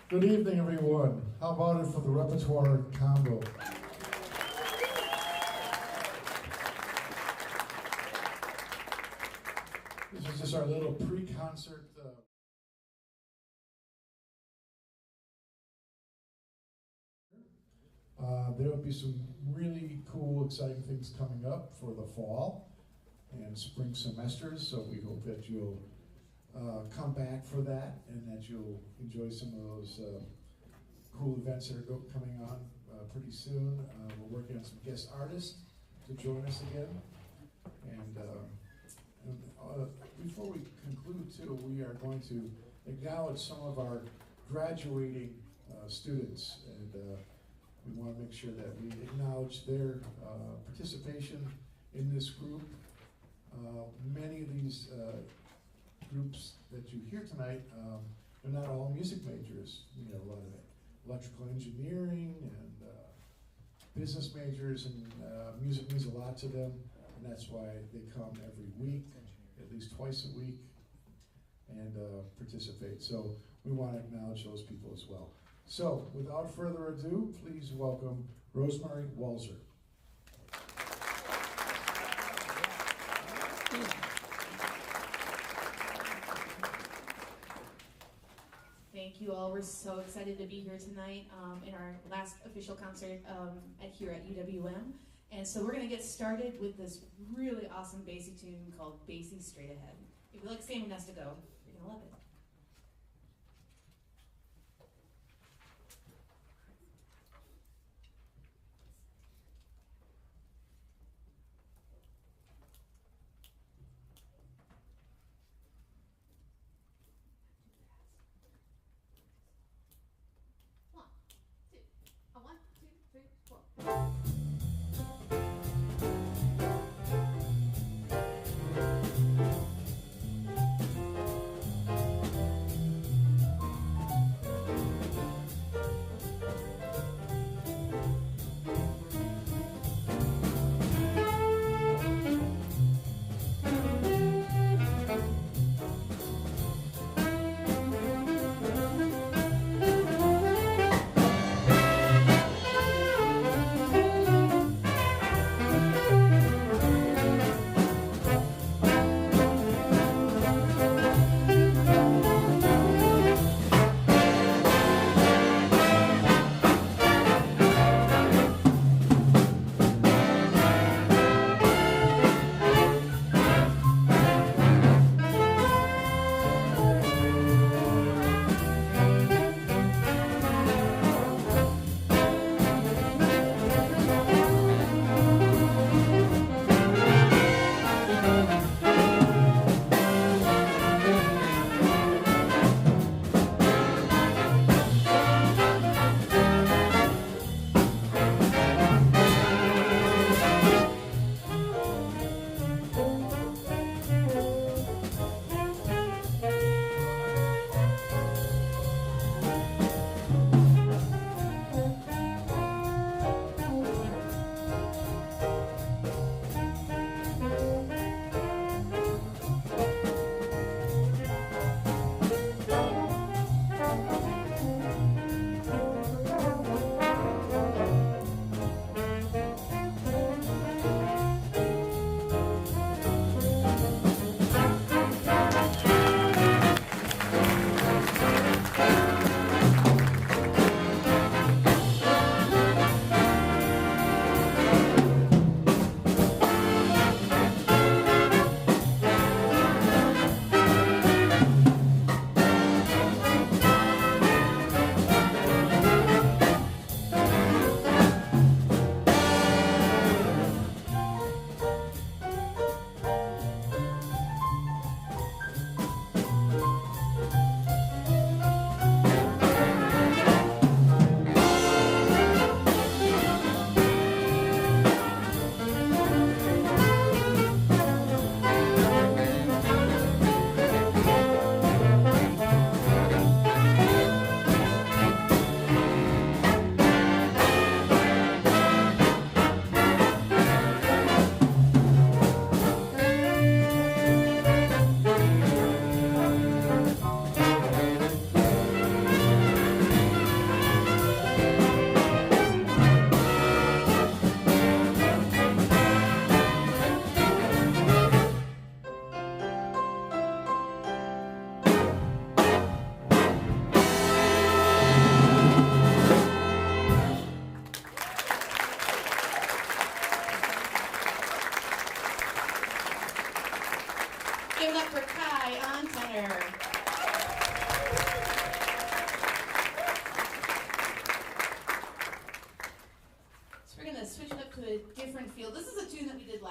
Good evening, everyone. How about it for the Repertoire Combo? This is just our little pre-concert. There will be some really cool, exciting things coming up for the fall and spring semesters, so we hope that you'll come back for that and that you'll enjoy some of those cool events that are coming on pretty soon. We're working on some guest artists to join us again. And before we conclude, too, we are going to acknowledge some of our graduating students, and we want to make sure that we acknowledge their participation in this group. Many of these groups that you hear tonight, they're not all music majors. We have a lot of electrical engineering and business majors, and music means a lot to them, and that's why they come every week, at least twice a week, and participate. So we want to acknowledge those people as well. So without further ado, please welcome Rosemary Walzer. Thank you all. We're so excited to be here tonight in our last official concert here at UWM. And so we're going to get started with this really awesome bassy tune called Bassy Straight Ahead. If you like Sam and Nesta Go, you're going to love it.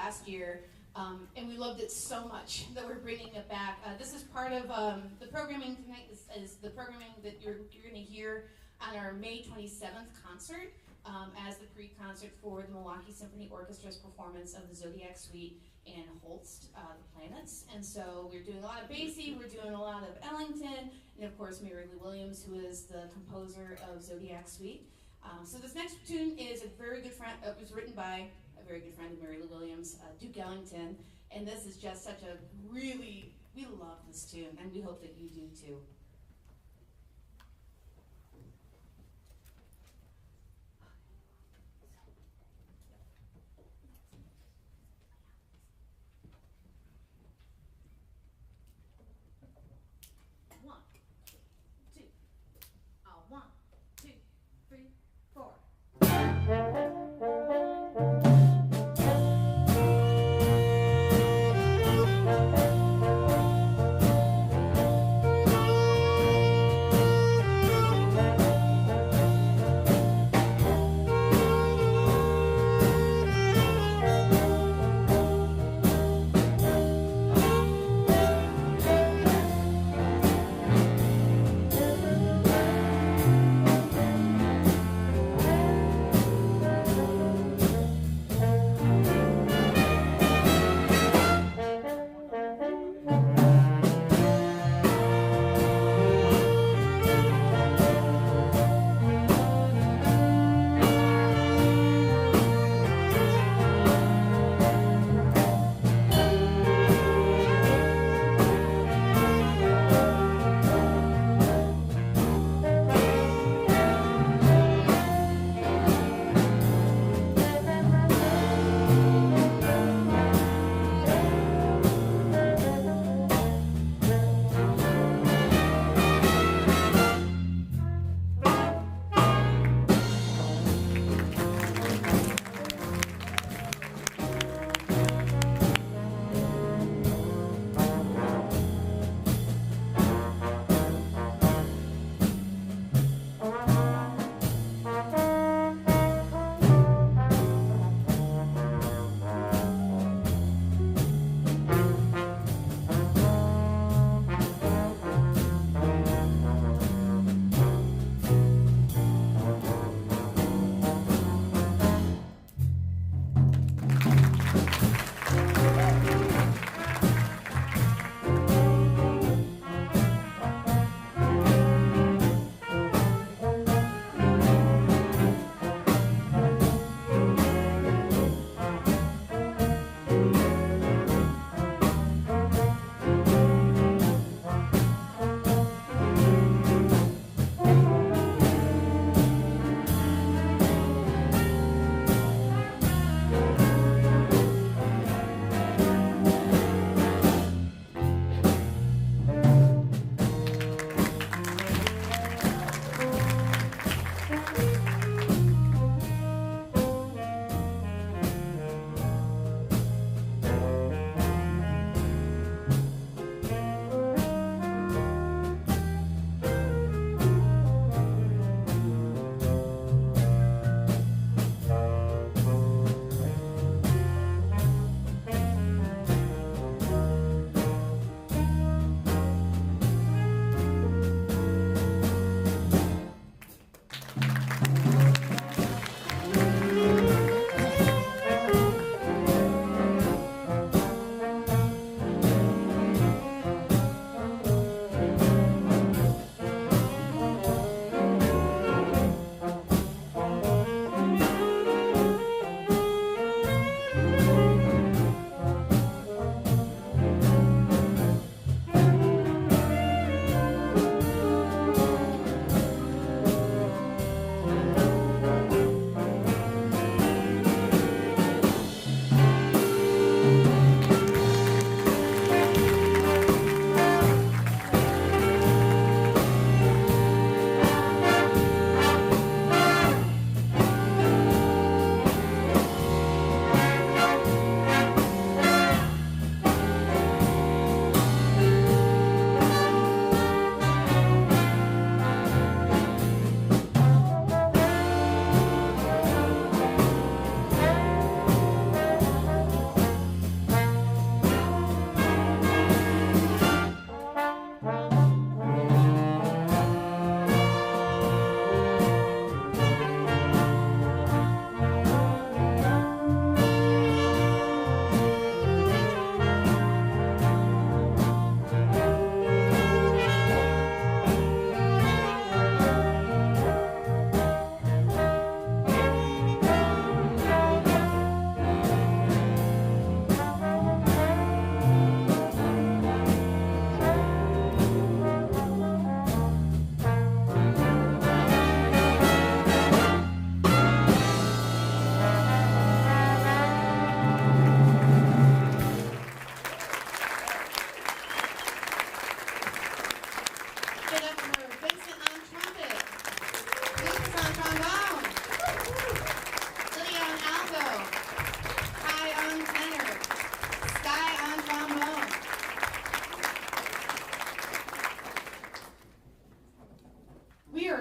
last year, and we loved it so much that we're bringing it back. This is part of the programming tonight. Is the programming that you're going to hear on our May 27th concert as the pre-concert for the Milwaukee Symphony Orchestra's performance of the Zodiac Suite and Holst, the Planets. And so we're doing a lot of Basie, we're doing a lot of Ellington, and of course Mary Lou Williams, who is the composer of Zodiac Suite. So this next tune is a very good friend. It was written by a very good friend of Mary Lou Williams, Duke Ellington, and this is just such a really, we love this tune, and we hope that you do too. One, two, three, four.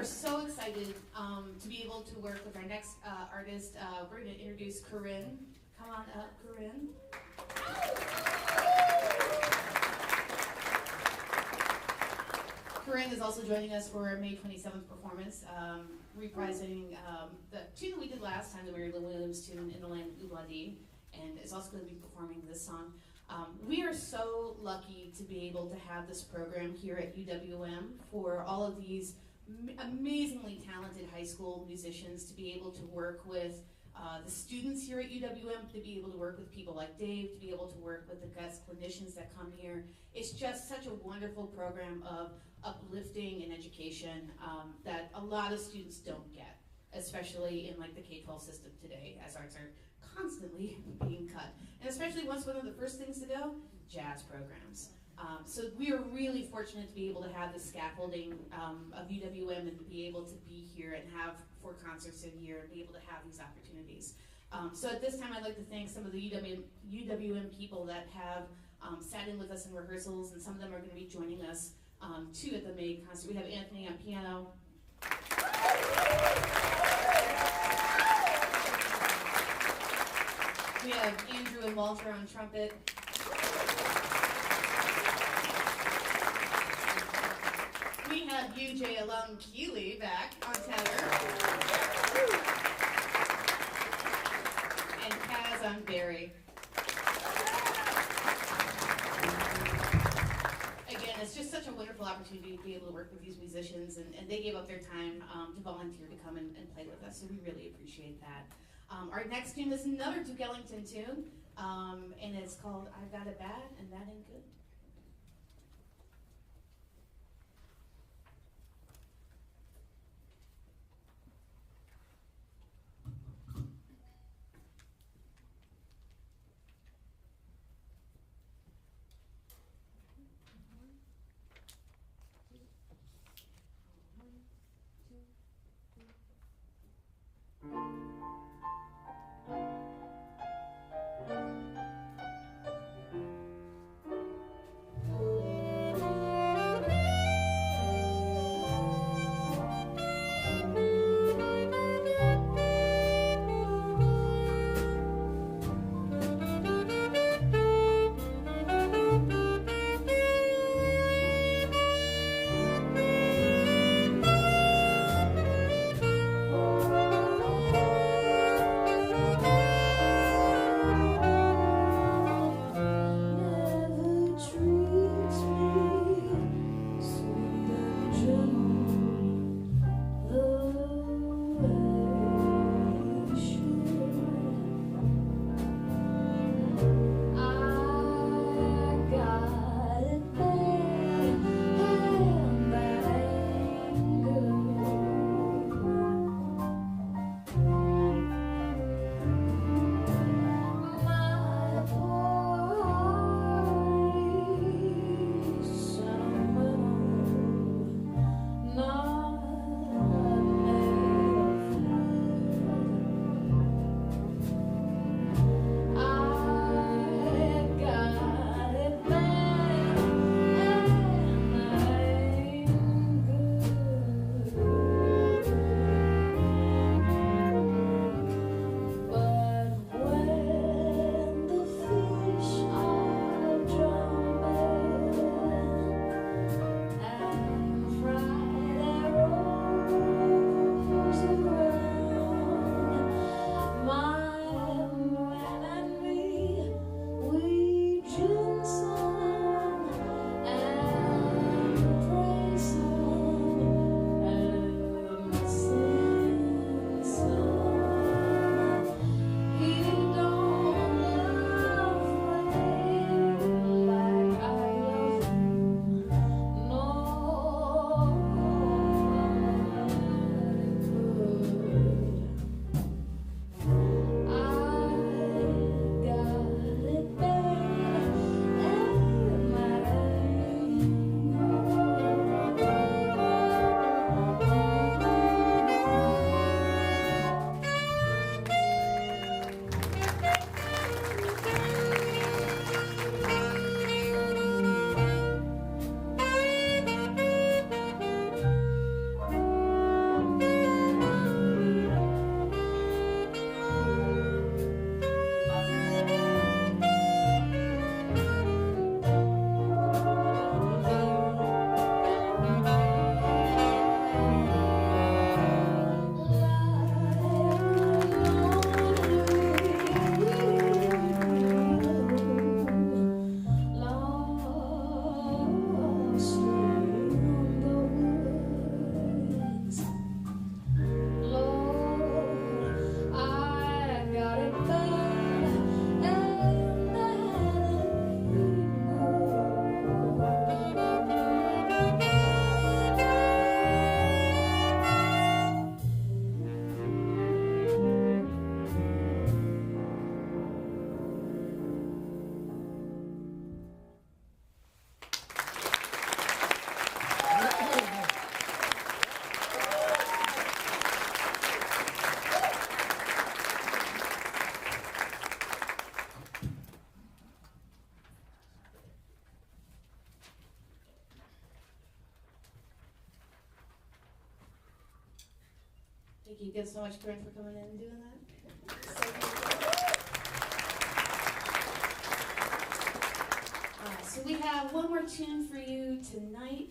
so excited to be able to work with our next artist. We're going to introduce Corinne. Come on up, Corinne. Corinne is also joining us for our May 27th performance, reprising the tune that we did last time, the Mary Lou Williams tune, In the Land of Obladi, and is also going to be performing this song. We are so lucky to be able to have this program here at UWM for all of these amazingly talented high school musicians to be able to work with the students here at UWM, to be able to work with people like Dave, to be able to work with the guest clinicians that come here. It's just such a wonderful program of uplifting and education that a lot of students don't get, especially in like the K-12 system today, as arts are constantly being cut. And especially once one of the first things to go, jazz programs. So we are really fortunate to be able to have the scaffolding of UWM and to be able to be here and have 4 concerts a year and be able to have these opportunities. So at this time, I'd like to thank some of the UWM people that have sat in with us in rehearsals, and some of them are going to be joining us too at the May concert. We have Anthony on piano. We have Andrew and Walzer on trumpet. We have UJ alum Keeley back on tenor. And Kaz on Barry. Again, it's just such a wonderful opportunity to be able to work with these musicians, and they gave up their time to volunteer to come and play with us, so we really appreciate that. Our next tune is another Duke Ellington tune, and it's called I've Got It Bad and That Ain't Good. Thank you again so much, Corinne, for coming in and doing that. So we have one more tune for you tonight.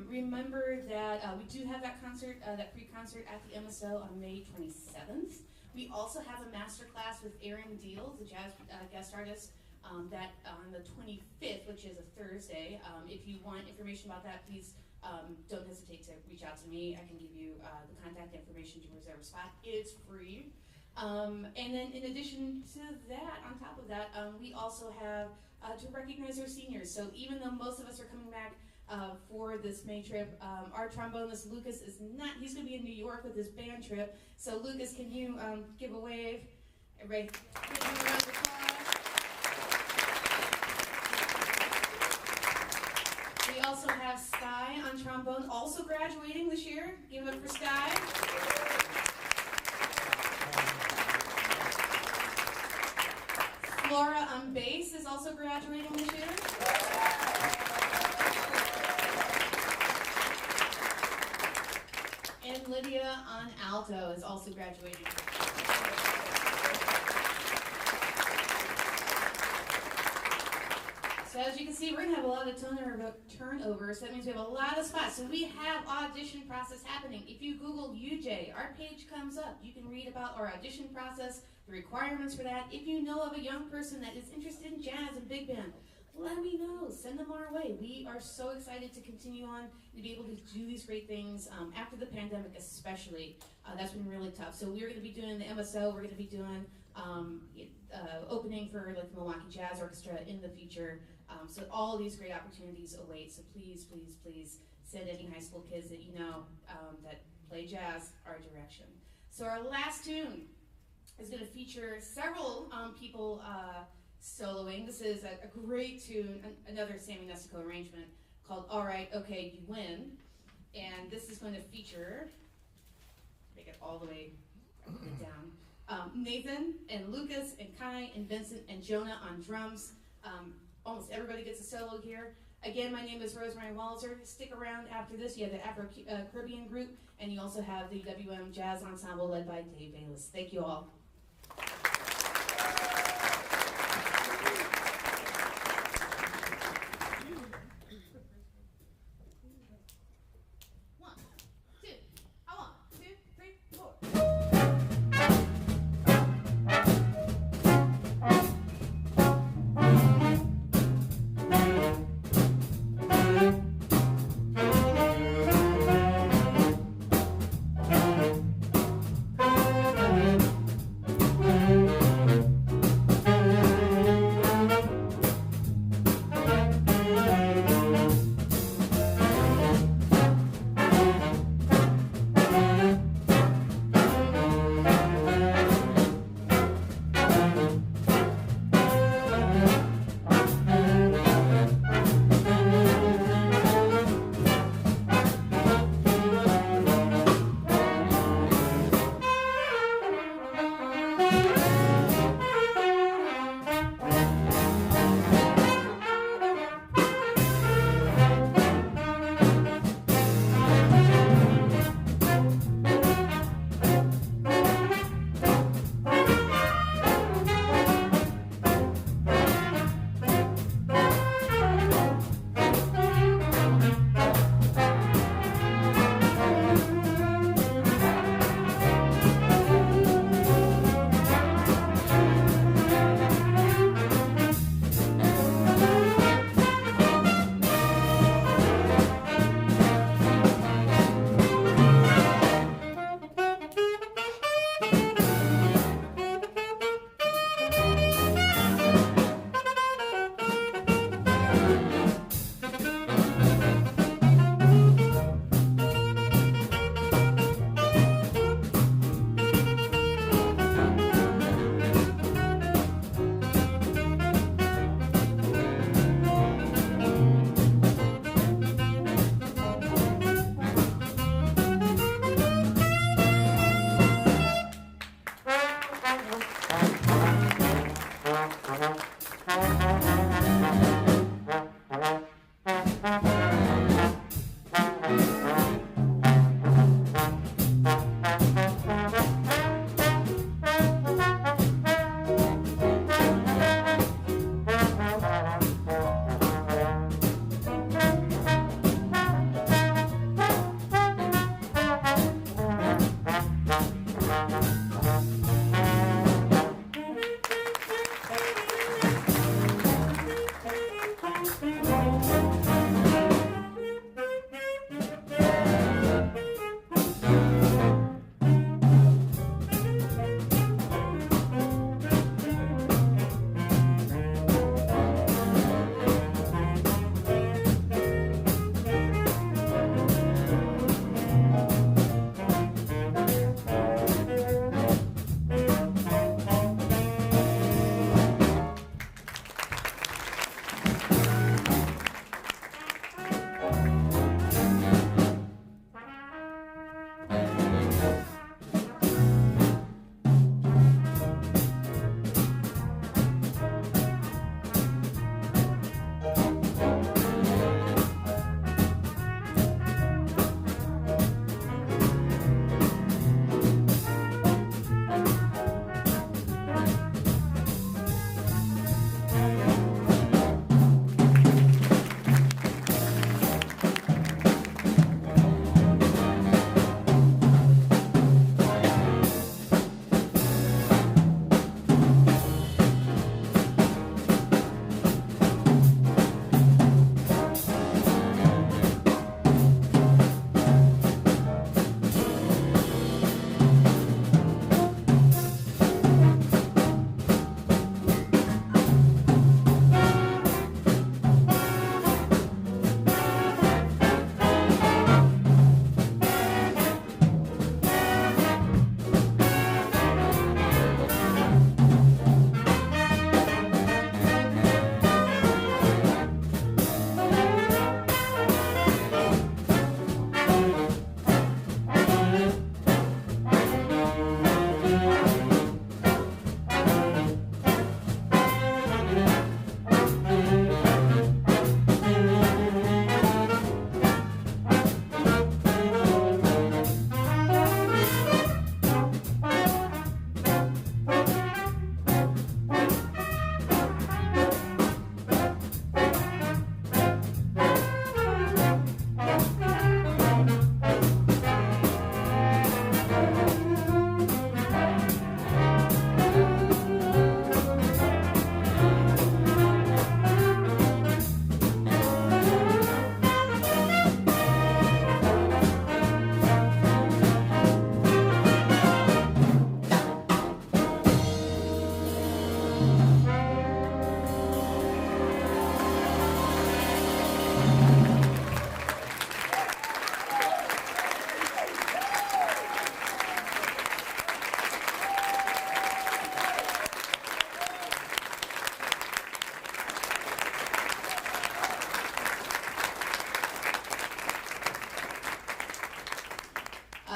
Remember that we do have that concert, that pre-concert at the MSO on May 27th. We also have a master class with Aaron Deal, the jazz guest artist, that on the 25th, which is a Thursday. If you want information about that, please don't hesitate to reach out to me. I can give you the contact information to reserve a spot. It's free. And then in addition to that, on top of that, we also have to recognize our seniors. So even though most of us are coming back for this May trip, our trombonist Lucas is not. He's going to be in New York with his band trip. So Lucas, can you give a wave? Everybody, give him a round of applause. We also have Sky on trombone, also graduating this year. Give it up for Sky. Flora on bass is also graduating this year. And Lydia on alto is also graduating. So as you can see, we're going to have a lot of turnover, so that means we have a lot of spots. So we have audition process happening. If you Google UJ, our page comes up. You can read about our audition process, the requirements for that. If you know of a young person that is interested in jazz and big band, let me know. Send them our way. We are so excited to continue on to be able to do these great things after the pandemic, especially. That's been really tough. So we're going to be doing the MSO. We're going to be doing opening for like the Milwaukee Jazz Orchestra in the future. So all these great opportunities await. So please, please, please send any high school kids that you know that play jazz our direction. So our last tune is going to feature several people soloing. This is a great tune, another Sammy Nestico arrangement called All Right, Okay, You Win. And this is going to feature, make it all the way down, Nathan and Lucas and Kai and Vincent and Jonah on drums. Almost everybody gets a solo here. Again, my name is Rosemary Walzer. Stick around after this. You have the Afro-Carribean group, and you also have the UWM Jazz Ensemble led by Bayles. Thank you all. Thank you.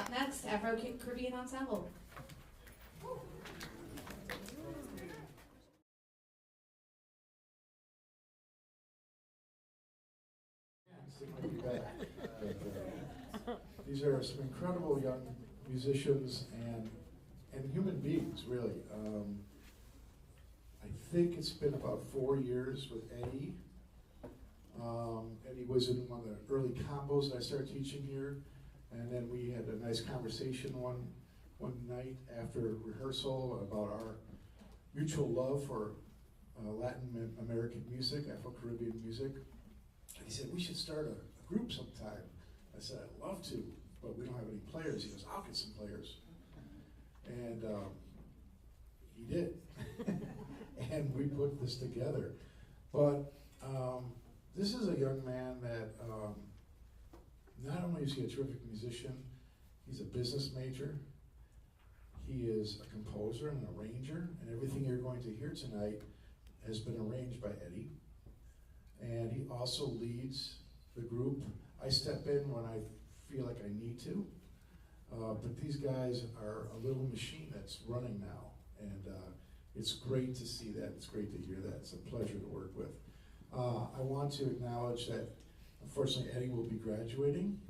next, Afro-Carribean Ensemble. These are some incredible young musicians and human beings, really. I think it's been about 4 years with Eddie. Eddie was in one of the early combos that I started teaching here, and then we had a nice conversation one night after rehearsal about our mutual love for Latin American music, Afro-Caribbean music. And he said, we should start a group sometime. I said, I'd love to, but we don't have any players. He goes, I'll get some players. And he did. And we put this together. But this is a young man that not only is he a terrific musician, he's a business major. He is a composer and an arranger, and everything you're going to hear tonight has been arranged by Eddie. And he also leads the group. I step in when I feel like I need to, but these guys are a little machine that's running now, and it's great to see that. It's great to hear that. It's a pleasure to work with. I want to acknowledge that, unfortunately, Eddie will be graduating,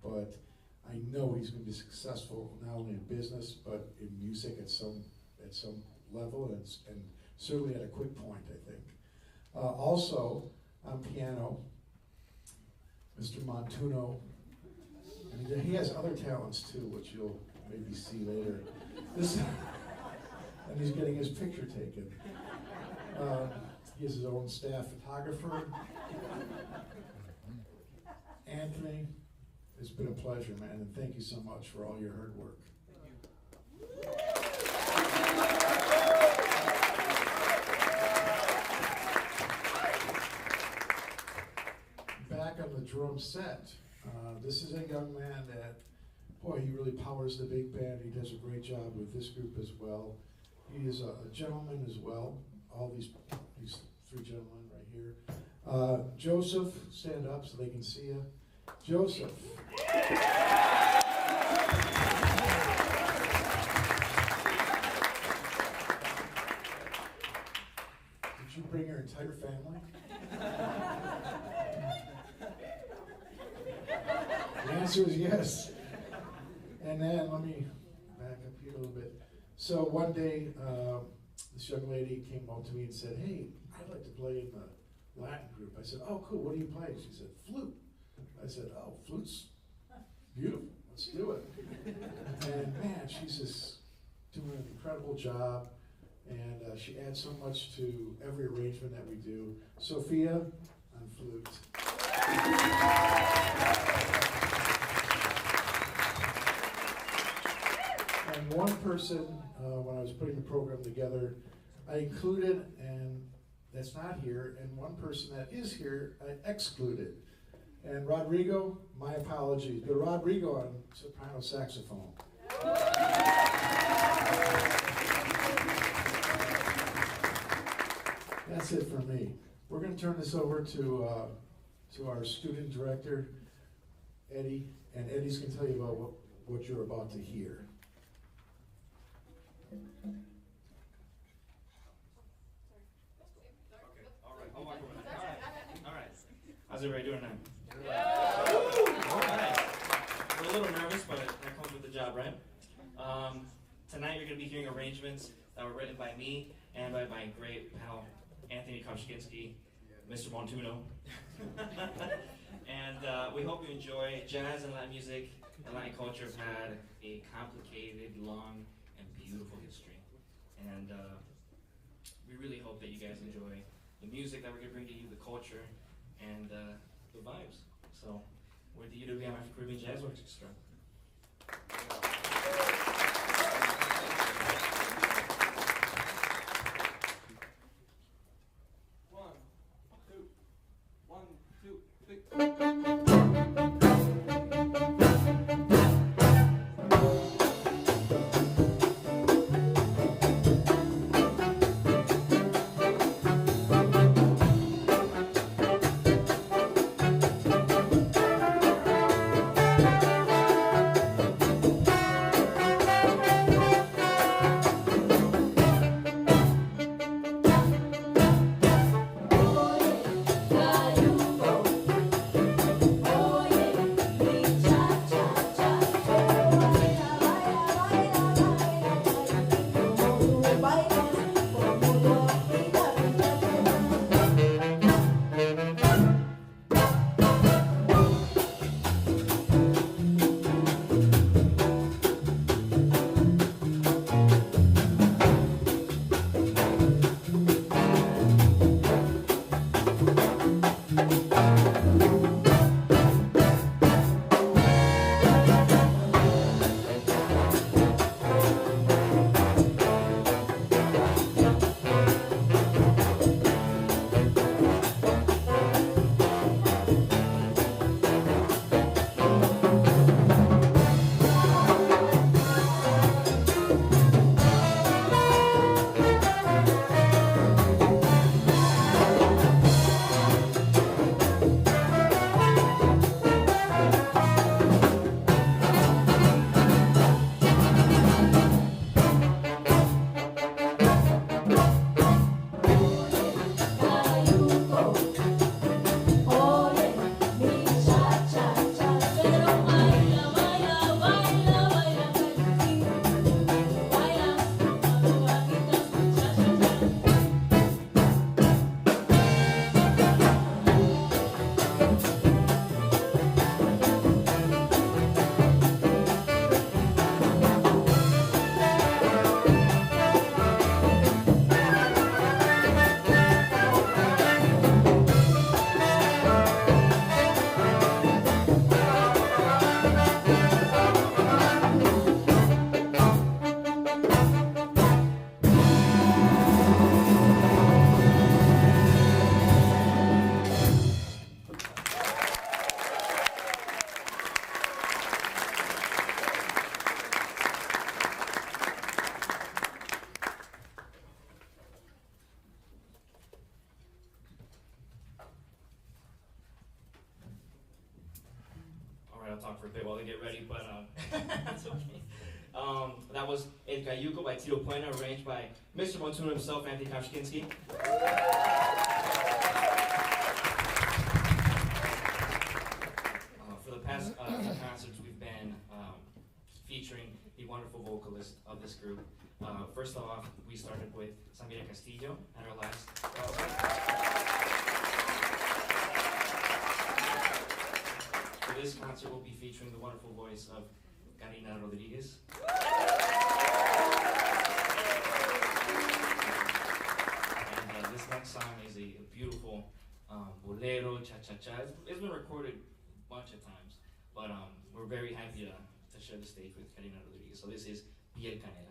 but I know he's going to be successful not only in business but in music at some level, and certainly at a quick point, I think. Also, on piano, Mr. Montuno, and he has other talents too, which you'll maybe see later. And he's getting his picture taken. He has his own staff photographer. Anthony, it's been a pleasure, man, and thank you so much for all your hard work. Back on the drum set, this is a young man that, boy, he really powers the big band. He does a great job with this group as well. He is a gentleman as well. All these three gentlemen right here. Joseph, stand up so they can see you. Joseph. Did you bring your entire family? The answer is yes. And then let me back up here a little bit. So one day, this young lady came up to me and said, hey, I'd like to play in the Latin group. I said, oh, cool, what do you play? She said, flute. I said, oh, flute's beautiful, let's do it. And man, she's just doing an incredible job, and she adds so much to every arrangement that we do. Sophia on flute. And one person, when I was putting the program together, I included, and that's not here, and one person that is here, I excluded. And Rodrigo, my apologies, but Rodrigo on soprano saxophone. That's it for me. We're going to turn this over to our student director, Eddie, and Eddie's going to tell you about what you're about to hear. All right. How's everybody doing now? All right. We're a little nervous, but that comes with the job, right? Tonight you're going to be hearing arrangements that were written by me and by my great pal, Anthony Kopczynski, Mr. Montuno. And we hope you enjoy. Jazz and Latin music and Latin culture have had a complicated, long, and beautiful history. And we really hope that you guys enjoy the music that we're going to bring to you, the culture, and the vibes. So, we're the UWM Afro-Caribbean Jazz Orchestra. One, two, three. gotta talk for a bit while they get ready, but it's okay. That was El Cayuco by Tito Puena, arranged by Mr. Montuno himself, Anthony Kashkinsky. For the past few concerts, we've been featuring the wonderful vocalist of this group. First off, we started with Samira Castillo at our last For this concert, we'll be featuring the wonderful voice of Karina Rodriguez. And this next song is a beautiful bolero, cha-cha-cha. It's been recorded a bunch of times, but we're very happy to share the stage with Karina Rodriguez. So this is Piel Canela.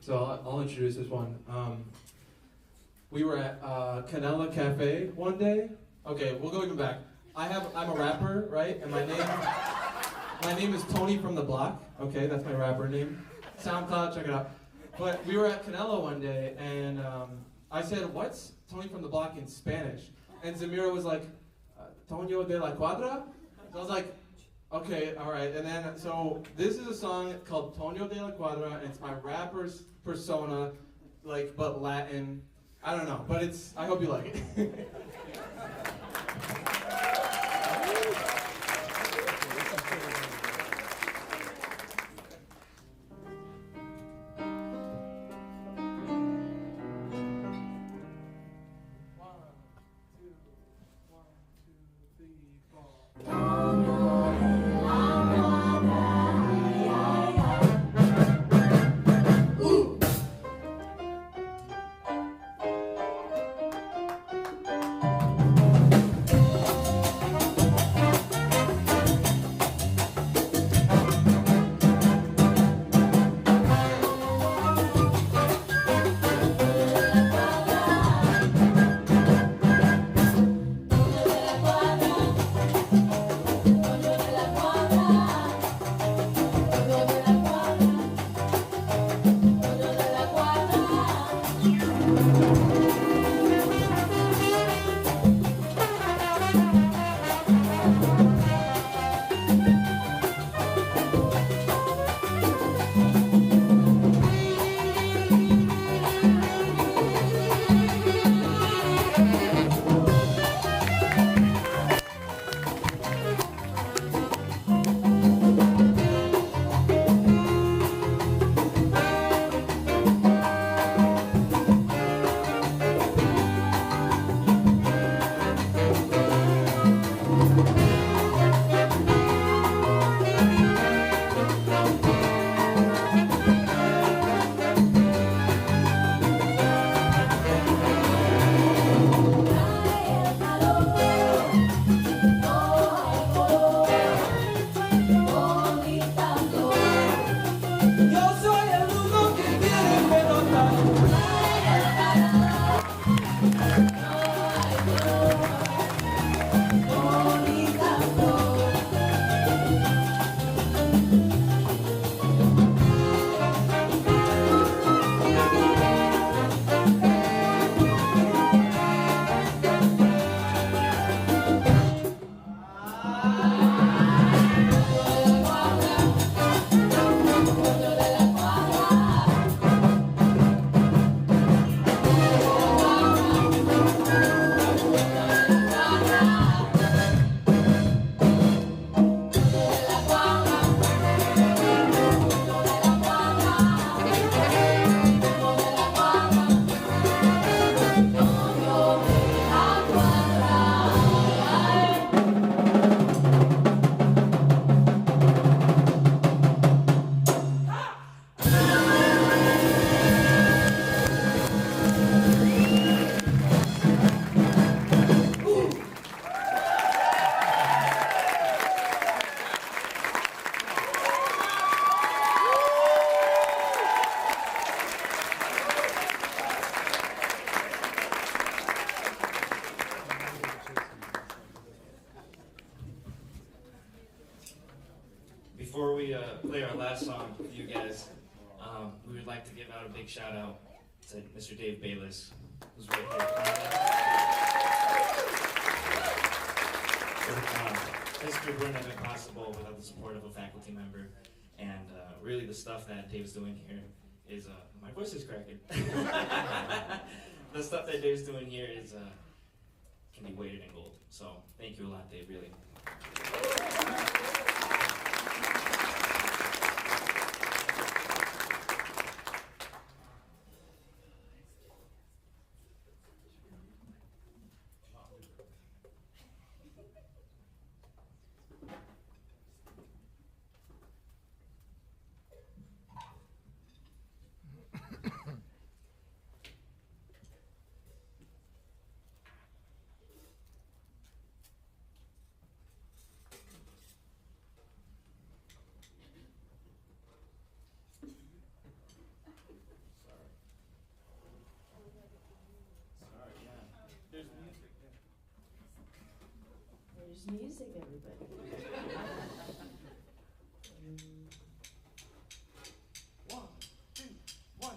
So I'll introduce this one. We were at Canela Cafe one day. Okay, we'll go even back. I'm a rapper, right? And my name is Tony from the Block. Okay, that's my rapper name. SoundCloud, check it out. But we were at Canelo one day, and I said, "What's Tony from the Block in Spanish?" And Zamira was like, "Toño de la Cuadra?" So I was like, "Okay, all right." And then, so this is a song called Toño de la Cuadra, and it's my rapper's persona, like, but Latin. I don't know, but I hope you like it. Before we play our last song with you guys, we would like to give out a big shout out to Mr. Dave Bayles, who's right here. This group wouldn't have been possible without the support of a faculty member, and really the stuff that Dave's doing here is, my voice is cracking. The stuff that Dave's doing here is, can be weighted in gold. So thank you a lot, Dave, really. There's music, everybody. One, two, 1,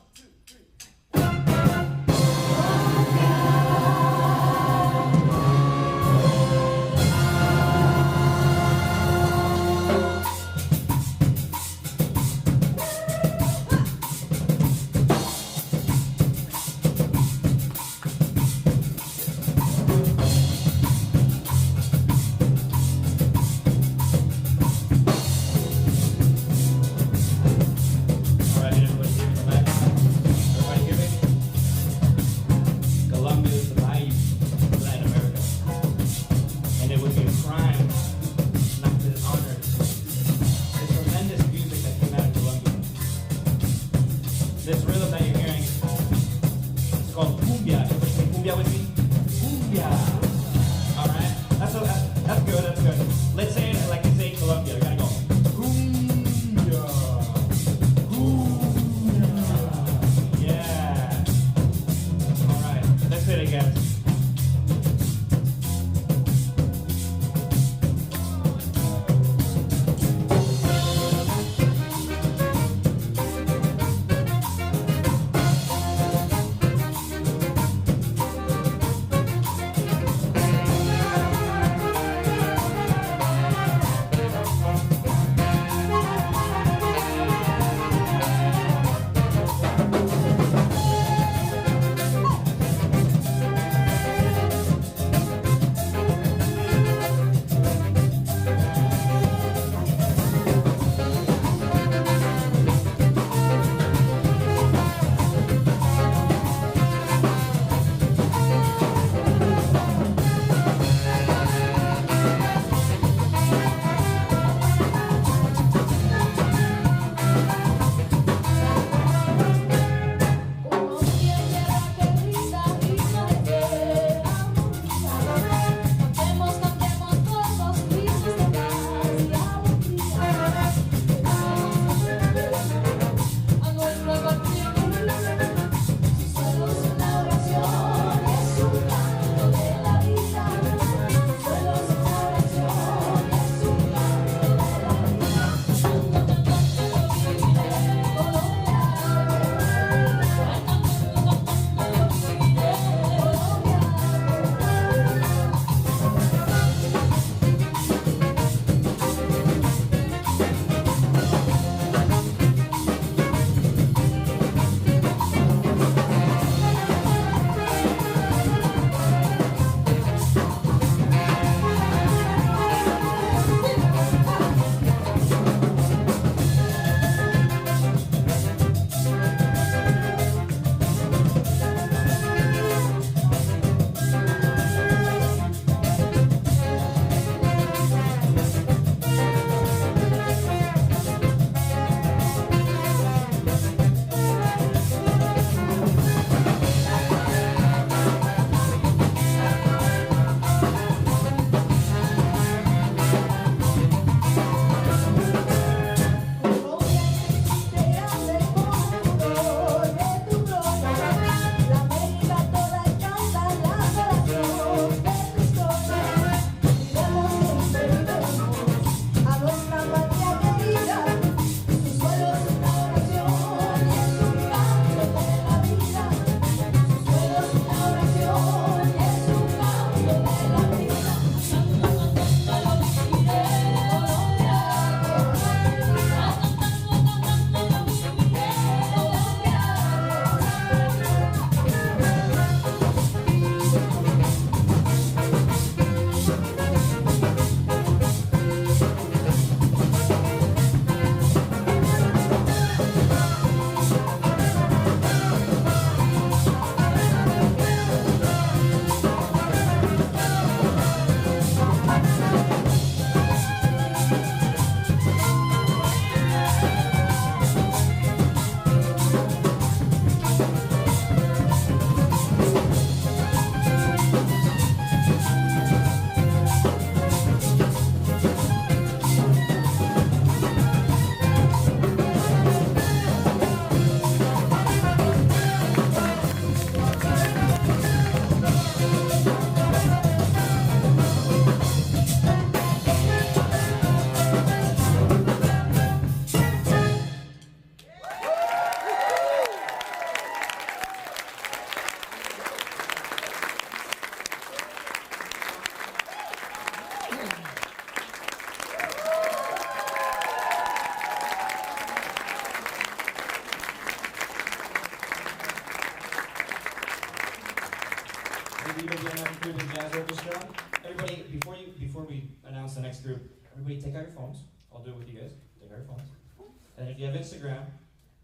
Jazz. UWM Afro-Carribean Jazz Orchestra. Everybody, before we announce the next group, everybody take out your phones. I'll do it with you guys. Take out your phones. And if you have Instagram,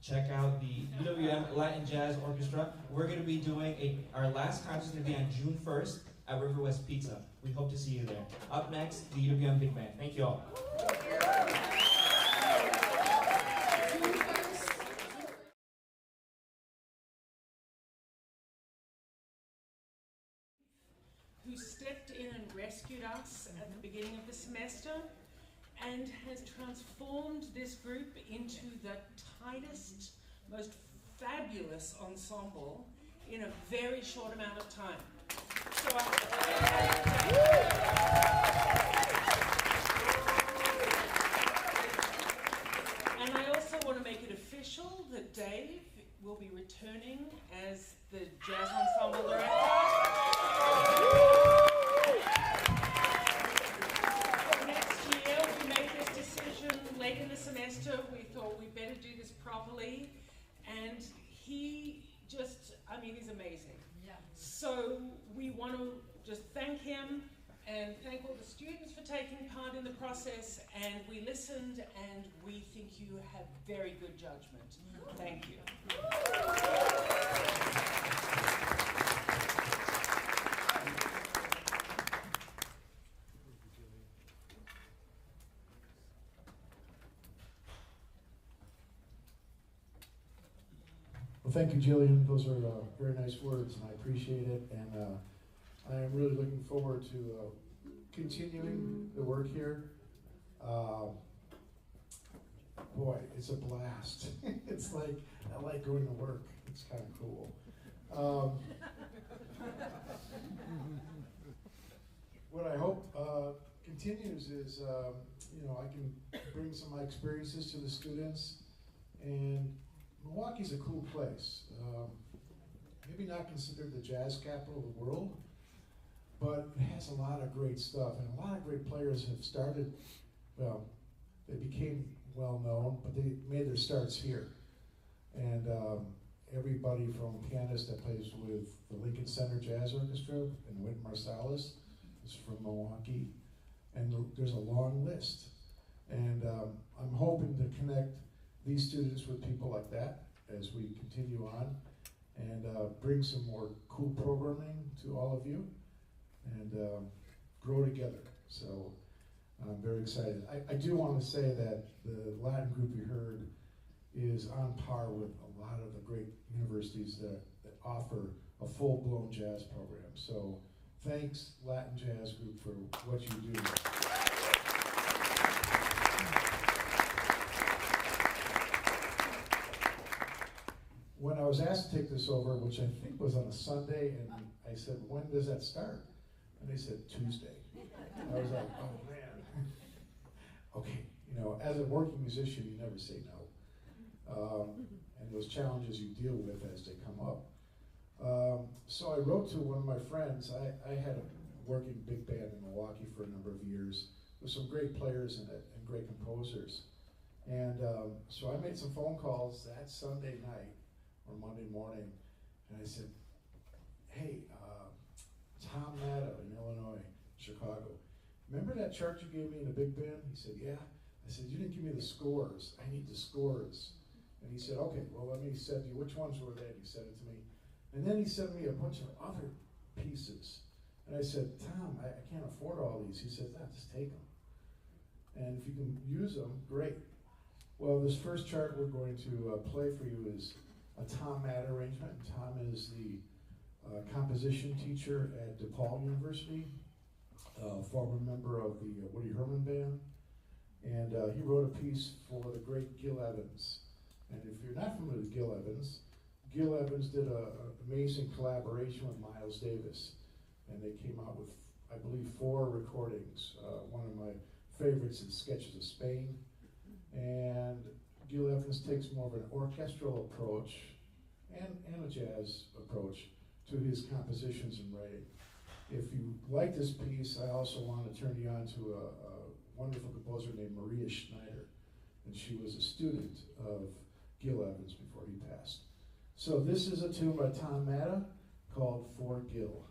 check out the UWM Latin Jazz Orchestra. We're going to be doing our last concert is going to be on June 1st at River West Pizza. We hope to see you there. Up next, the UWM Big Band. Thank you all. Who stepped in and rescued us at the beginning of the semester and has transformed this group into the tightest, most fabulous ensemble in a very short amount of time. So and I also want to make it official that Dave will be returning as the Jazz Ensemble Director. Next year, we made this decision late in the semester. We thought we'd better do this properly. And he just, I mean, he's amazing. Yeah. So we want to just thank him and thank all the students for taking part in the process. And we listened, and we think you have very good judgment. Thank you. Well, thank you, Jillian. Those are very nice words, and I appreciate it. And I am really looking forward to continuing the work here. Boy, it's a blast. It's like, I like going to work. It's kind of cool. What I hope continues is, I can bring some of my experiences to the students. And Milwaukee's a cool place. Maybe not considered the jazz capital of the world, but it has a lot of great stuff, and a lot of great players have started, well, they became well known, but they made their starts here. And everybody from pianist that plays with the Lincoln Center Jazz Orchestra and Wynton Marsalis is from Milwaukee, and there's a long list. And I'm hoping to connect these students with people like that as we continue on, and bring some more cool programming to all of you, and grow together. So I'm very excited. I do want to say that the Latin group you heard is on par with a lot of the great universities that offer a full-blown jazz program. So thanks, Latin Jazz Group, for what you do. When I was asked to take this over, which I think was on a Sunday, and I said, when does that start? And they said, Tuesday. I was like, oh man. Okay, as a working musician, you never say no. And those challenges you deal with as they come up. So I wrote to one of my friends. I had a working big band in Milwaukee for a number of years with some great players in it and great composers. And so I made some phone calls that Sunday night or Monday morning, and I said, hey, Tom Maddow in Illinois, Chicago, remember that chart you gave me in the big band? He said, yeah. I said, you didn't give me the scores. I need the scores. And he said, okay, well, let me send you, which ones were they? And he sent it to me. And then he sent me a bunch of other pieces. And I said, Tom, I can't afford all these. He said, nah, just take them. And if you can use them, great. Well, this first chart we're going to play for you is a Tom Matt arrangement. Tom is the composition teacher at DePaul University, former member of the Woody Herman Band. And he wrote a piece for the great Gil Evans. And if you're not familiar with Gil Evans did an amazing collaboration with Miles Davis. And they came out with, I believe, 4 recordings. One of my favorites is Sketches of Spain. And Gil Evans takes more of an orchestral approach and a jazz approach to his compositions and writing. If you like this piece, I also want to turn you on to a wonderful composer named Maria Schneider. And she was a student of Gil Evans before he passed. So this is a tune by Tom Matta called For Gil.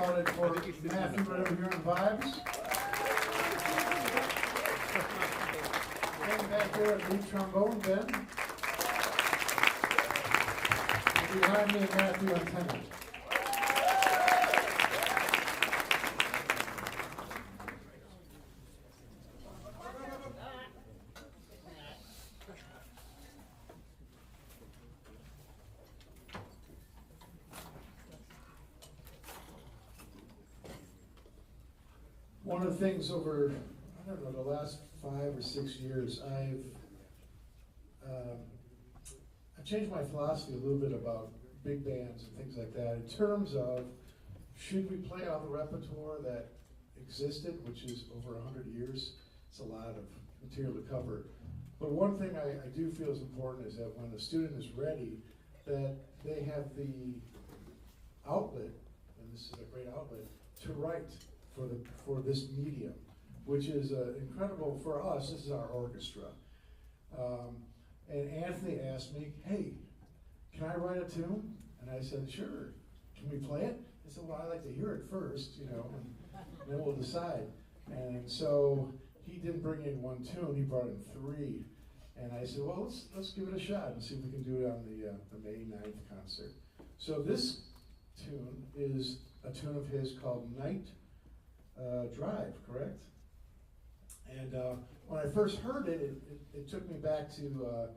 applauded for Matthew right over here on vibes. Ben back there at lead trombone, Ben. And behind me, Matthew on tenor. One of the things over, I don't know, the last 5 or 6 years, I've changed my philosophy a little bit about big bands and things like that in terms of should we play all the repertoire that existed, which is over 100 years. It's a lot of material to cover. But one thing I do feel is important is that when a student is ready, that they have the outlet, and this is a great outlet, to write for this medium, which is incredible for us. This is our orchestra. And Anthony asked me, hey, can I write a tune? And I said, sure. Can we play it? I said, well, I'd like to hear it first, you know, and then we'll decide. And so he didn't bring in one tune, he brought in 3. And I said, well, let's give it a shot and see if we can do it on the May 9th concert. So this tune is a tune of his called Night Drive, correct? And when I first heard it, it took me back to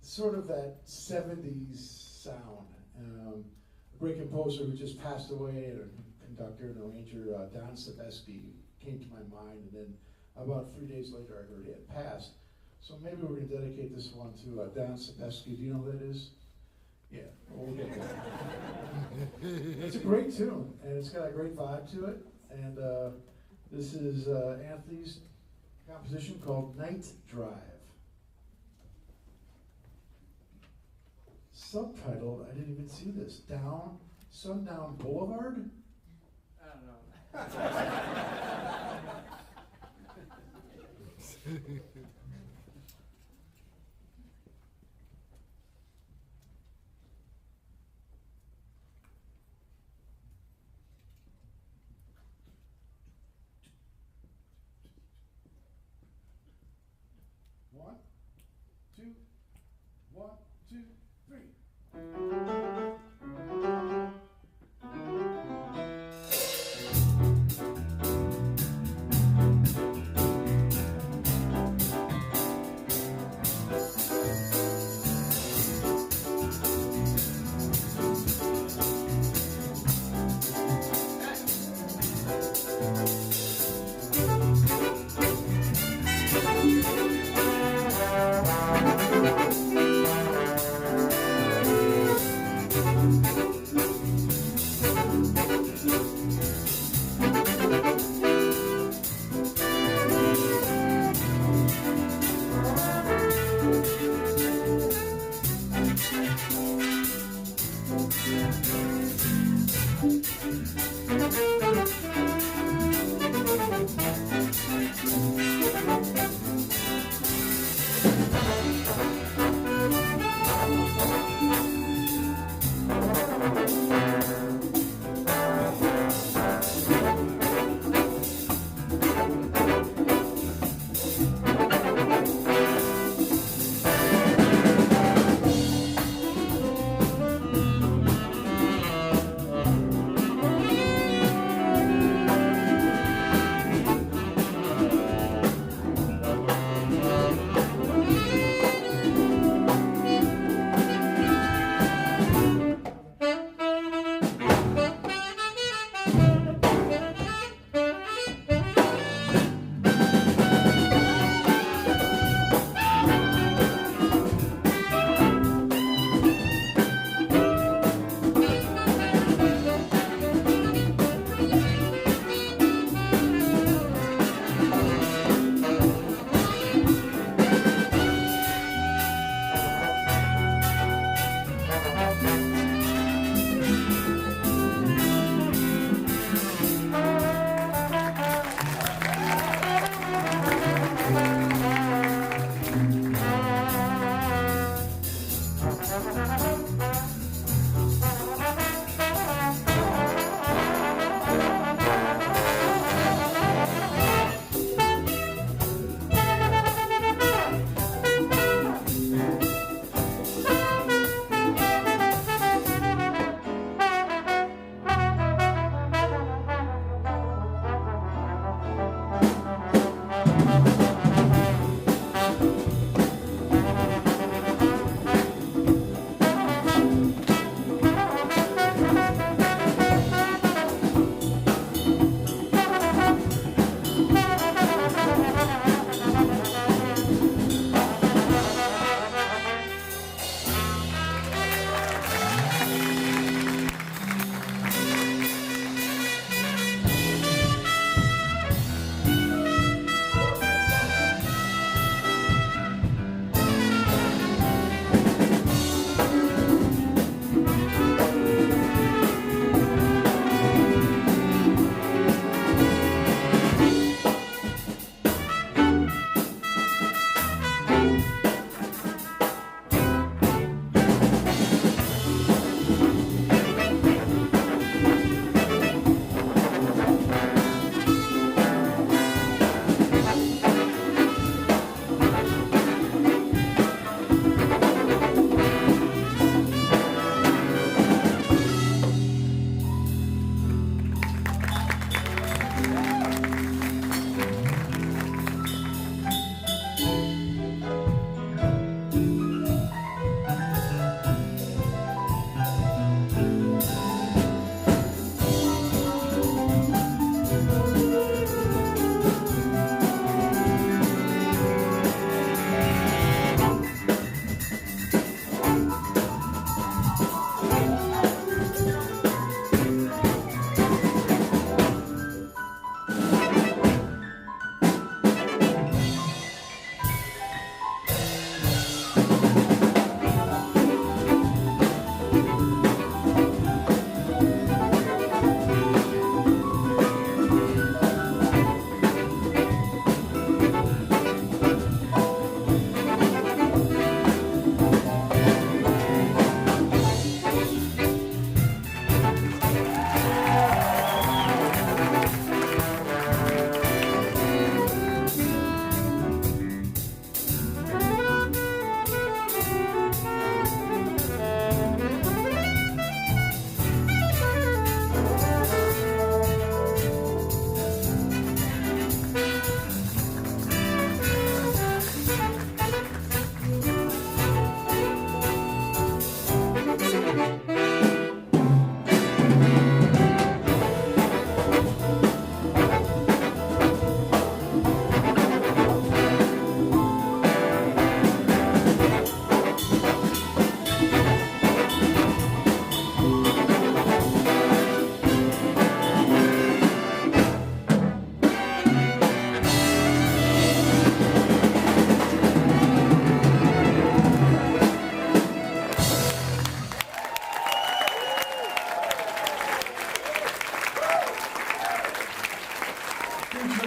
sort of that 70s sound. A great composer who just passed away, and a conductor and arranger, Don Sebesky, came to my mind, and then about 3 days later I heard he had passed. So maybe we're going to dedicate this one to Don Sebesky. Do you know who that is? Yeah, we'll get there. It's a great tune, and it's got a great vibe to it. And this is Anthony's composition called Night Drive. Subtitled, I didn't even see this, Sundown Boulevard? I don't know. One, two, 1, 2, 3.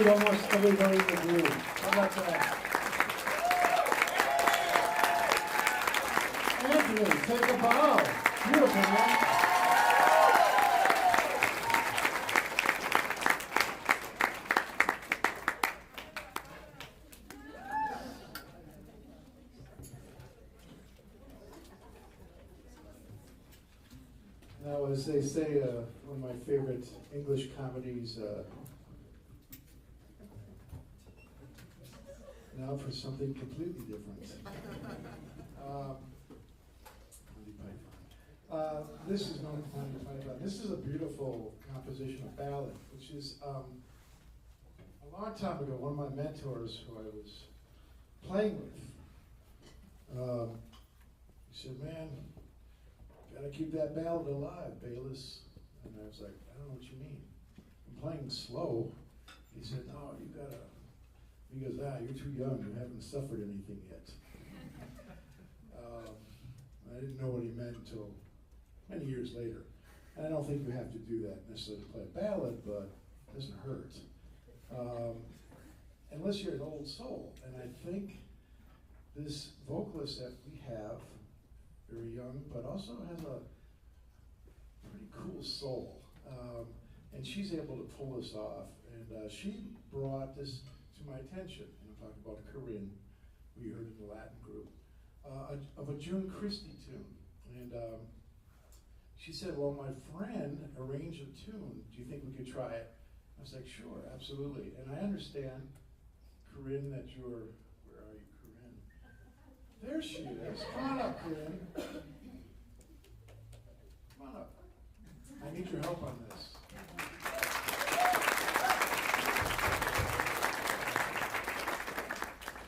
include almost everybody in the group. How about that? Anthony, take a bow. Beautiful, man. Now, as they say, one of my favorite English comedies, now for something completely different. This is Monty Python. This is a beautiful composition, a ballad, which is a long time ago, one of my mentors who I was playing with, he said, man, gotta keep that ballad alive, Bayles. And I was like, I don't know what you mean. I'm playing slow. He said, no, you gotta, he goes, you're too young, you haven't suffered anything yet. I didn't know what he meant until many years later. And I don't think you have to do that necessarily to play a ballad, but it doesn't hurt. Unless you're an old soul. And I think this vocalist that we have, very young, but also has a pretty cool soul. And she's able to pull this off. And she brought this to my attention. And I'm talking about Corinne, we heard in the Latin group, of a June Christie tune. And she said, well, my friend arranged a tune. Do you think we could try it? I was like, sure, absolutely. And I understand, Corinne, that you're, where are you, Corinne? There she is. Come on up, Corinne. Come on up. I need your help on this.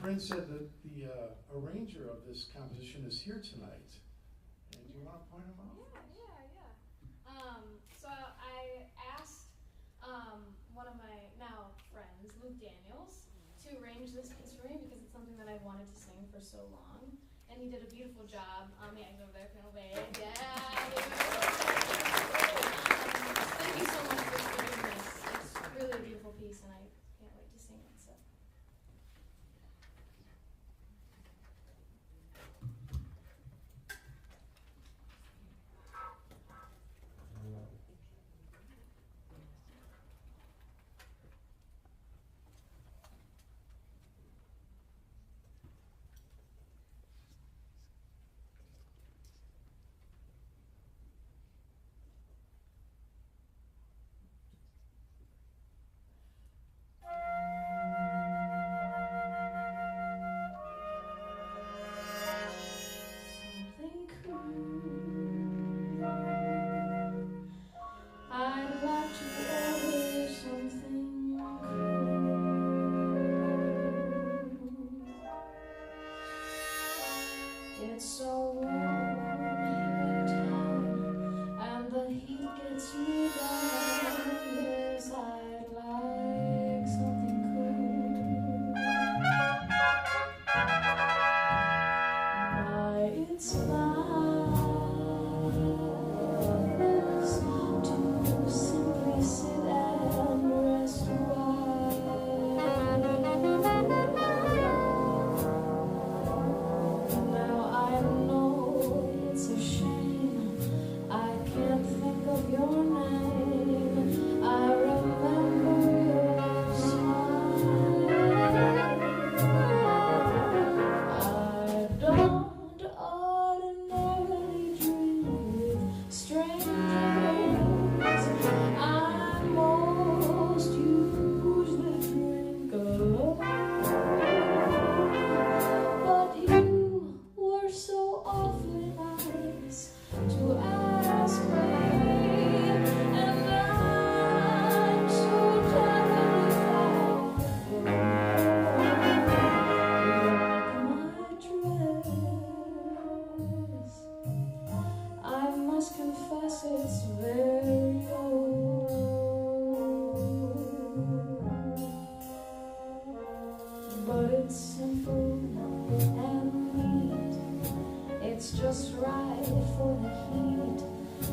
Corinne said that the arranger of this composition is here tonight. And do you want to point him out? Yeah. So I asked one of my now friends, Luke Daniels, to arrange this piece for me because it's something that I've wanted to sing for so long. And he did a beautiful job. Yeah, he's over there, kind of wave. Yeah. Thank you so much for doing this. It's really a beautiful piece, and I can't wait to sing it. So.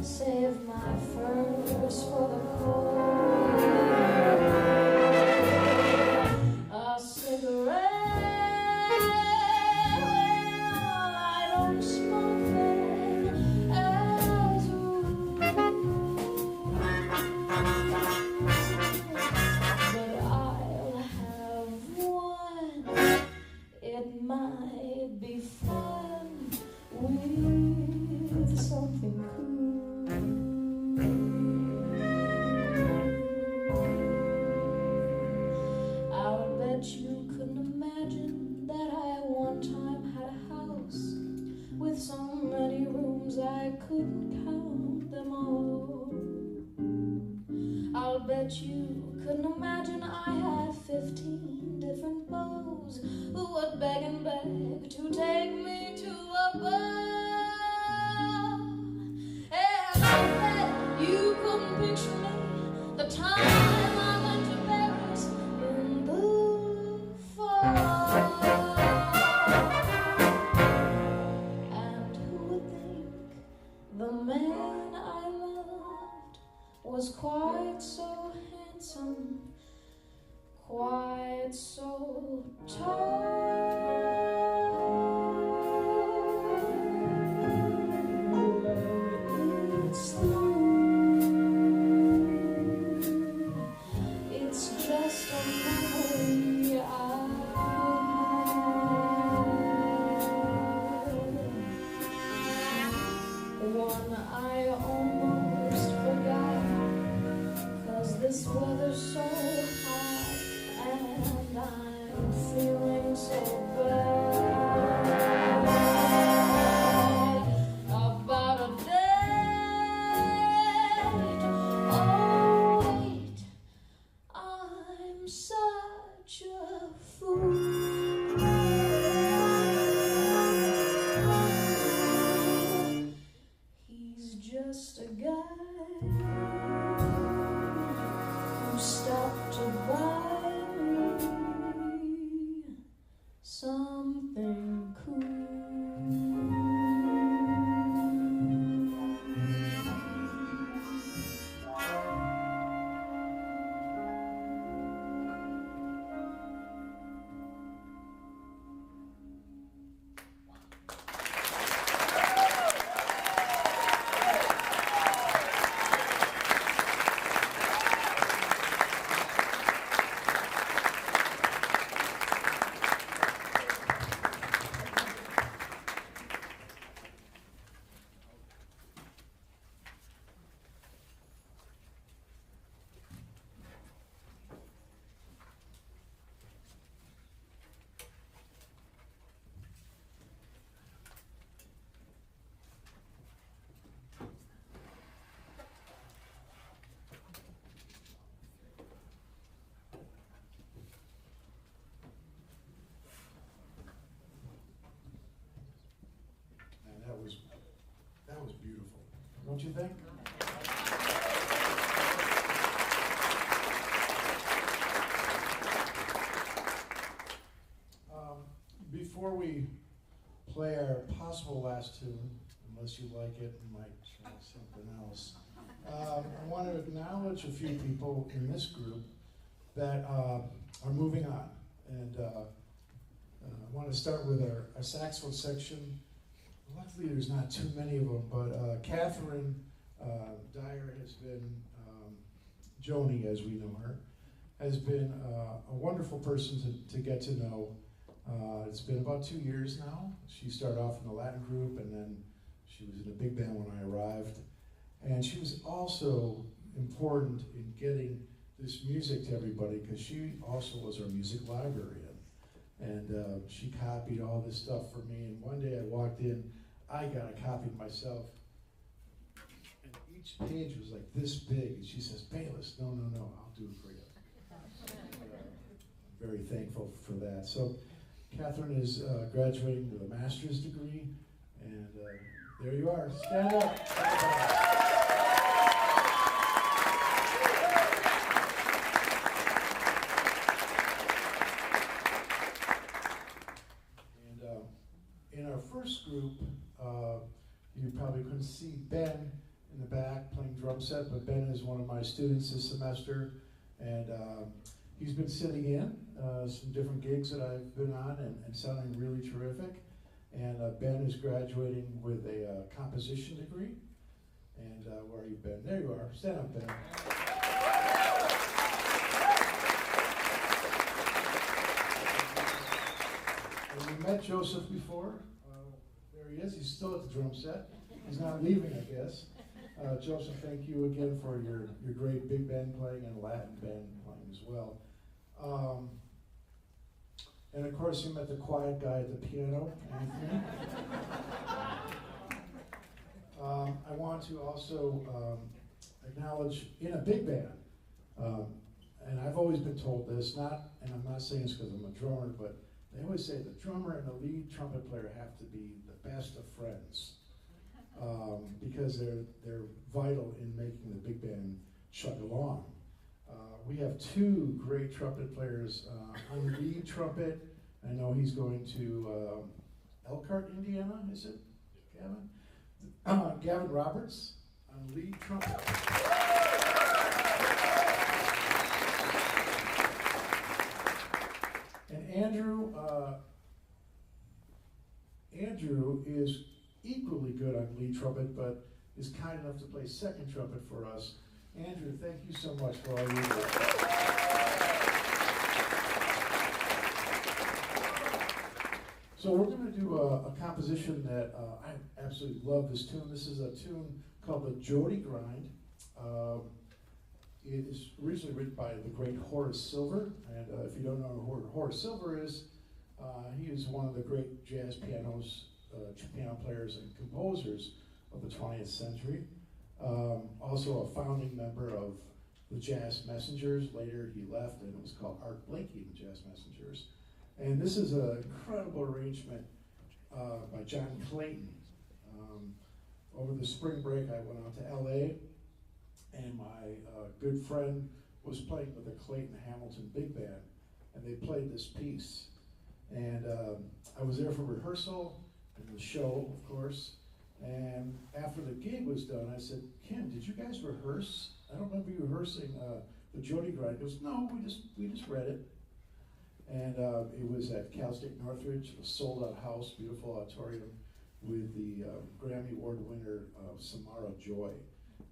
Save my furs for the cold. bet you couldn't imagine I had 15 different beaux who would beg and beg to take me to a ball. And I bet you couldn't picture me the time I went to Paris in the fall. And who would think the man I loved was quite so handsome, quite so tall. It's just a memory I have, one I almost forgot, 'cause this weather's so hot and I'm feeling so bad about a date. Oh wait, I'm such a fool. He's just a guy who stopped to buy me something cool. And that was beautiful, don't you think? Before we play our possible last tune, unless you like it and might try something else, I want to acknowledge a few people in this group that are moving on. And I want to start with our saxophone section. Luckily, there's not too many of them, but Catherine Dyer has been, Joni as we know her, has been a wonderful person to get to know. It's been about 2 years now. She started off in the Latin group, and then she was in a big band when I arrived. And she was also important in getting this music to everybody, because she also was our music librarian. And she copied all this stuff for me, and one day I walked in, I got a copy myself, and each page was like this big, and she says, Bayles, no, I'll do it for you. I'm very thankful for that. So Catherine is graduating with a master's degree, and there you are. Stand up. Stand up. In our first group, you probably couldn't see Ben in the back playing drum set, but Ben is one of my students this semester, and he's been sitting in some different gigs that I've been on and sounding really terrific. And Ben is graduating with a composition degree. And where are you, Ben? There you are. Stand up, Ben. And we met Joseph before. There he is. He's still at the drum set. He's not leaving, I guess. Joseph, thank you again for your great big band playing and Latin band playing as well. And of course, you met the quiet guy at the piano, Anthony. I want to also acknowledge, in a big band, And I've always been told this, and I'm not saying this because I'm a drummer, but they always say the drummer and the lead trumpet player have to be the best of friends, because they're vital in making the big band chug along. We have two great trumpet players on lead trumpet. I know he's going to Elkhart, Indiana, is it, Gavin? Gavin Roberts on lead trumpet. And Andrew is equally good on lead trumpet, but is kind enough to play second trumpet for us. Andrew, thank you so much for all your work. So we're going to do a composition that I absolutely love this tune. This is a tune called the Jody Grind. It is originally written by the great Horace Silver, and if you don't know who Horace Silver is, he is one of the great jazz piano players and composers of the 20th century. Also a founding member of the Jazz Messengers. Later he left and it was called Art Blakey and the Jazz Messengers. And this is an incredible arrangement by John Clayton. Over the spring break I went out to LA, and my good friend was playing with the Clayton Hamilton Big Band, and they played this piece. And I was there for rehearsal and the show, of course. And after the gig was done, I said, Kim, did you guys rehearse? I don't remember you rehearsing the Jody Grind. He goes, no, we just read it. And it was at Cal State Northridge, a sold-out house, beautiful auditorium, with the Grammy Award winner Samara Joy.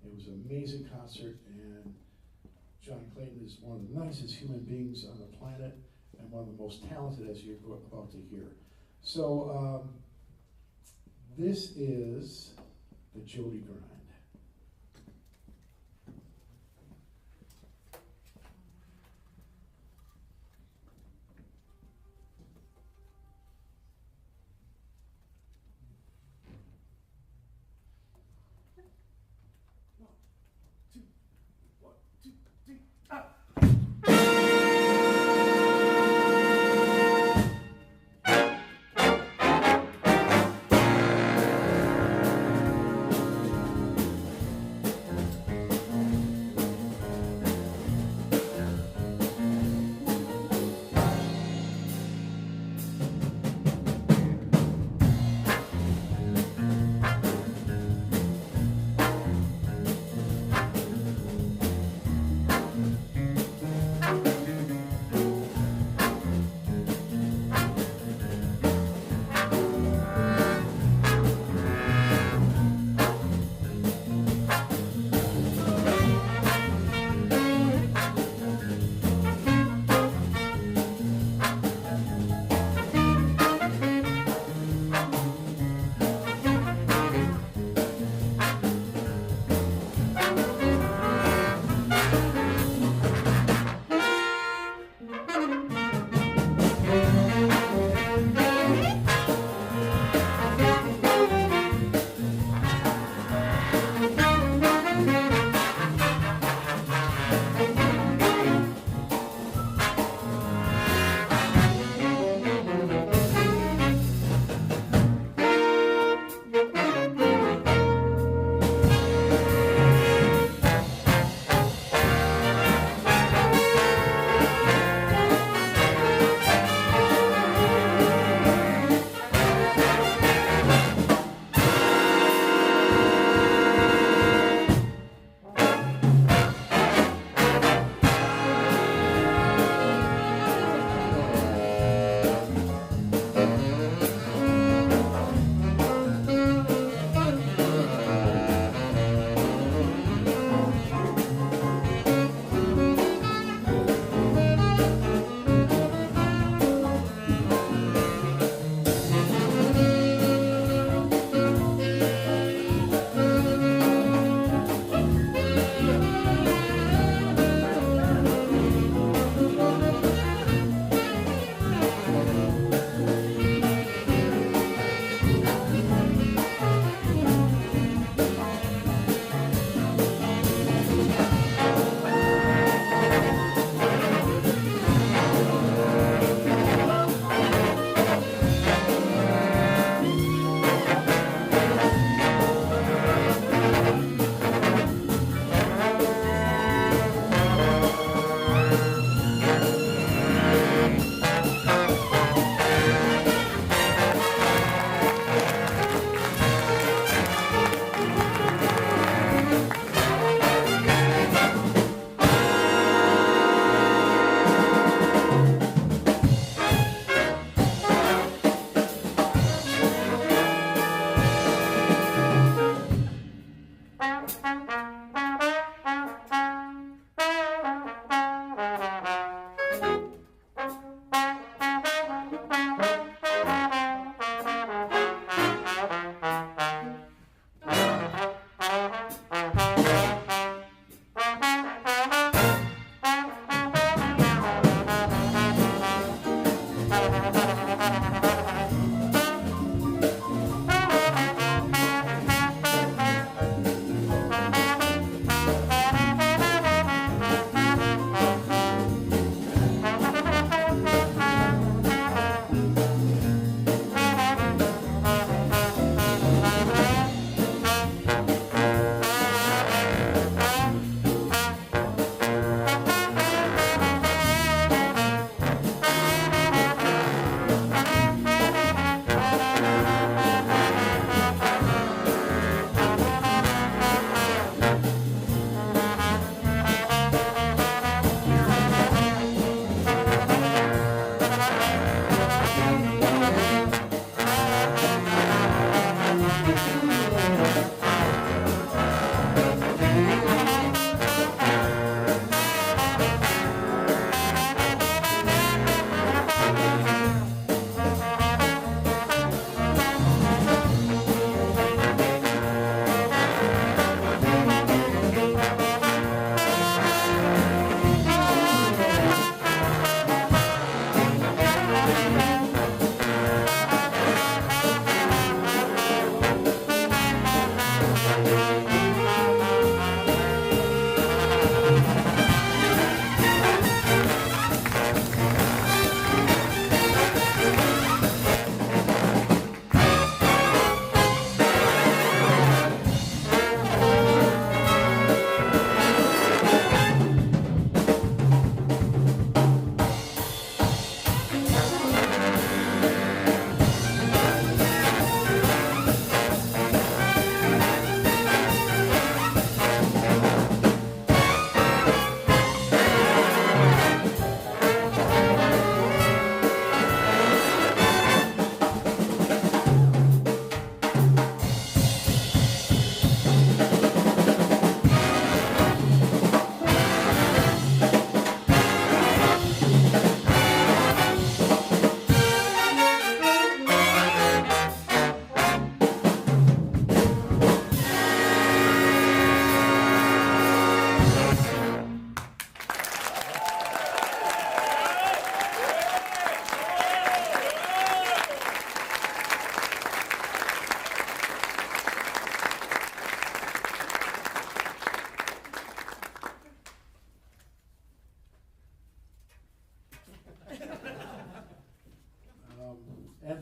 It was an amazing concert, and John Clayton is one of the nicest human beings on the planet, and one of the most talented, as you're about to hear. So this is the Jody Grind.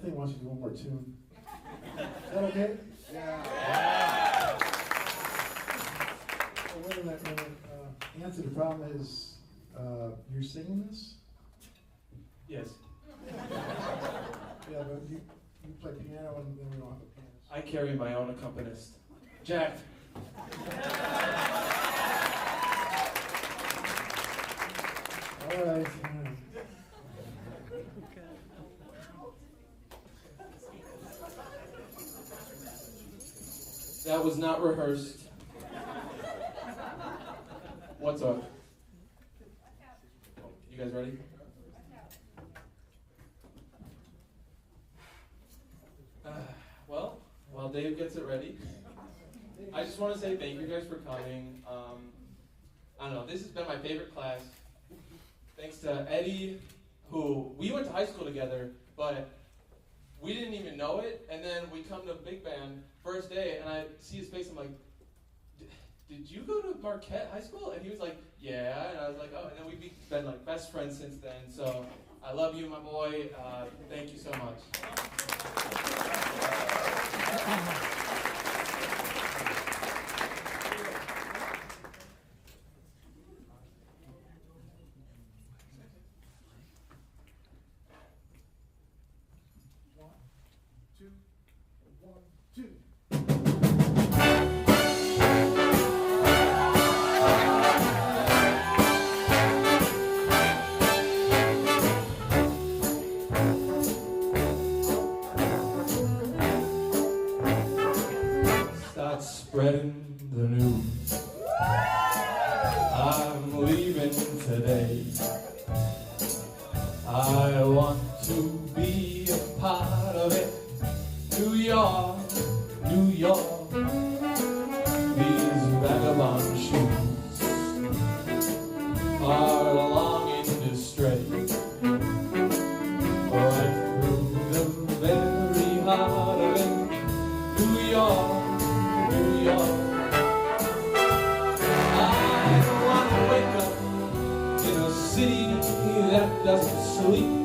Kathleen wants you to do one more tune. Is that okay? Yeah. Oh, wait a minute. Anthony, the problem is, you're singing this? Yes. Yeah, but you play piano and then we don't have a pianist. I carry my own accompanist. Jack. All right. That was not rehearsed. What's up? You guys ready? Well, while Dave gets it ready, I just want to say thank you guys for coming. I don't know, this has been my favorite class. Thanks to Eddie, who we went to high school together, but we didn't even know it. And then we come to Big Band first day, and I see his face. I'm like, "Did you go to Marquette High School?" And he was like, "Yeah." And I was like, "Oh." And then we've been like best friends since then. So I love you, my boy. Thank you so much. Spreading the news. I'm leaving today. I want to be a part of it. New York, New York. These vagabond shoes are longing to stray right through the very heart of it. New York. New York. I want to wake up in a city that doesn't sleep.